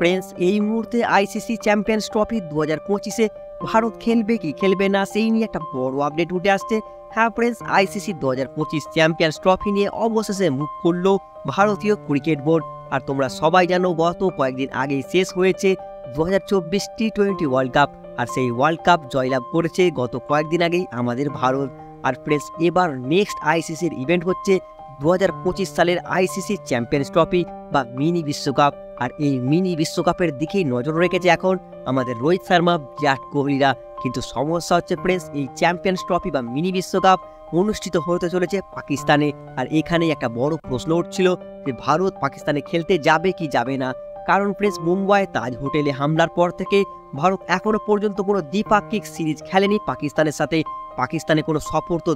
Friends, এই মুহূর্তে ICC champions trophy 2025-এ Bharat খেলবে কি খেলবে না সেই নিয়ে একটা বড় আপডেট উঠে আসছে। হ্যাঁ ফ্রেন্ডস, আইসিসি 2025 চ্যাম্পিয়ন্স ট্রফি নিয়ে অবশেষে মুখ খুলল ভারতীয় ক্রিকেট বোর্ড। আর তোমরা সবাই জানো গত কয়েকদিন আগেই শেষ হয়েছে 2024 টি-20 ওয়ার্ল্ড কাপ। আর সেই ওয়ার্ল্ড কাপ জয়লাভ করেছে গত কয়েকদিন আগেই আমাদের ভারত। আর ফ্রেন্ডস, এবার নেক্সট আইসিসির ইভেন্ট হচ্ছে 2025 সালের আইসিসি চ্যাম্পিয়ন্স ট্রফি বা মিনি বিশ্বকাপ। আর এই মিনি বিশ্বকাপের দিকেই নজর রেখেছে এখন আমাদের রোহিত শর্মা, বিরাট কোহলিরা। কিন্তু সমস্যা হচ্ছে ফ্রেন্ডস, এই চ্যাম্পিয়ন্স ট্রফি বা মিনি বিশ্বকাপ অনুষ্ঠিত হতে চলেছে পাকিস্তানে। আর এখানে একটা বড় প্রশ্ন উঠছিল যে ভারত পাকিস্তানে খেলতে যাবে কি যাবে না। কারণ ফ্রেন্ডস, মুম্বাই তাজ হোটেলে হামলার পর থেকে ভারত এখনো পর্যন্ত কোনো দ্বিপাক্ষিক সিরিজ খেলেনি পাকিস্তানের সাথে। পাকিস্তানে কোনো সফর তো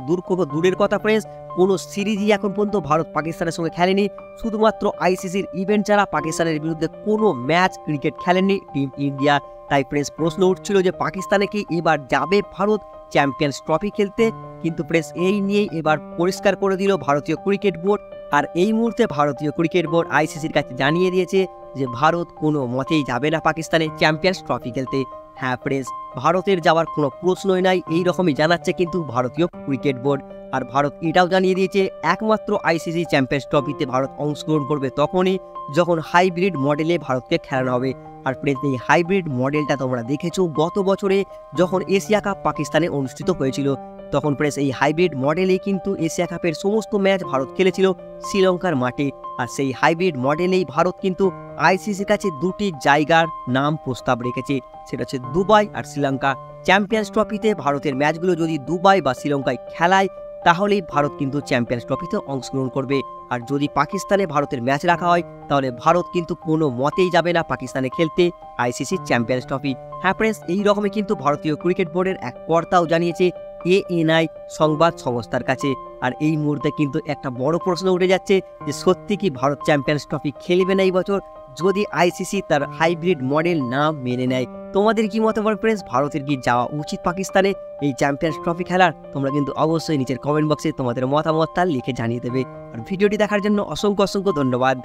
দূরের কথা ফ্রেন্ডস, কোনো সিরিজই এখন পর্যন্ত ভারত পাকিস্তানের সঙ্গে খেলেনি। শুধুমাত্র আইসিসির ইভেন্ট ছাড়া পাকিস্তানের বিরুদ্ধে কোনো ম্যাচ ক্রিকেট খেলেনি টিম ইন্ডিয়া। তাই ফ্রেন্ডস, প্রশ্ন উঠছিল যে পাকিস্তানে কি এবার যাবে ভারত চ্যাম্পিয়ন্স ট্রফি খেলতে। কিন্তু ফ্রেন্ডস, এই নিয়েই এবার পরিষ্কার করে দিল ভারতীয় ক্রিকেট বোর্ড। আর এই মুহূর্তে ভারতীয় ক্রিকেট বোর্ড আইসিসির কাছে জানিয়ে দিয়েছে যে ভারত কোনো মতেই যাবে না পাকিস্তানে চ্যাম্পিয়ন্স ট্রফি খেলতে। হ্যাঁ ফ্রেন্ডস, ভারতের যাওয়ার কোনো প্রশ্নই নাই, এই রকমই জানাচ্ছে কিন্তু ভারতীয় ক্রিকেট বোর্ড। আর ভারত এটাও জানিয়ে দিয়েছে একমাত্র আইসিসি চ্যাম্পিয়ন্স ট্রফিতে ভারত অংশগ্রহণ করবে তখনই যখন হাইব্রিড মডেলে ভারতকে খেলানো হবে। আর ফ্রেন্ডস, এই হাইব্রিড মডেলটা তোমরা দেখেছো গত বছরে যখন এশিয়া কাপ পাকিস্তানে অনুষ্ঠিত হয়েছিল। তখন ফ্রেন্ডস, এই হাইব্রিড মডেলেই কিন্তু এশিয়া কাপের সমস্ত ম্যাচ ভারত খেলেছিল শ্রীলঙ্কার মাঠে। আর সেই হাইব্রিড মডেলেই ভারত কিন্তু আইসিসির কাছে দুটি জায়গার নাম প্রস্তাব রেখেছে, সেটা হচ্ছে দুবাই আর শ্রীলঙ্কা। চ্যাম্পিয়ন্স ট্রফিতে ভারতের ম্যাচগুলো যদি দুবাই বা শ্রীলঙ্কায় খেলায় তাহলেই ভারত কিন্তু চ্যাম্পিয়ন্স ট্রফিতে অংশগ্রহণ করবে। আর যদি পাকিস্তানে ভারতের ম্যাচ রাখা হয় তাহলে ভারত কিন্তু কোনো মতেই যাবে না পাকিস্তানে খেলতে আইসিসি চ্যাম্পিয়ন্স ট্রফি। হ্যাঁ ফ্রেন্ডস, এই রকমই কিন্তু ভারতীয় ক্রিকেট বোর্ডের এক কর্তাও জানিয়েছে এএনআই সংবাদ সংস্থার কাছে। আর এই মুহূর্তে কিন্তু একটা বড় প্রশ্ন উঠে যাচ্ছে যে সত্যি কি ভারত চ্যাম্পিয়ন্স ট্রফি খেলবে না এই বছর যদি আইসিসি তার হাইব্রিড মডেল না মেনে নেয়। তোমাদের কি মতামত ফ্রেন্ডস, ভারতের কি যাওয়া উচিত পাকিস্তানে এই চ্যাম্পিয়ন্স ট্রফি খেলার? তোমরা কিন্তু অবশ্যই নিচের কমেন্ট বক্সে তোমাদের মতামতটা লিখে জানিয়ে দেবে। আর ভিডিওটি দেখার জন্য অসংখ্য ধন্যবাদ।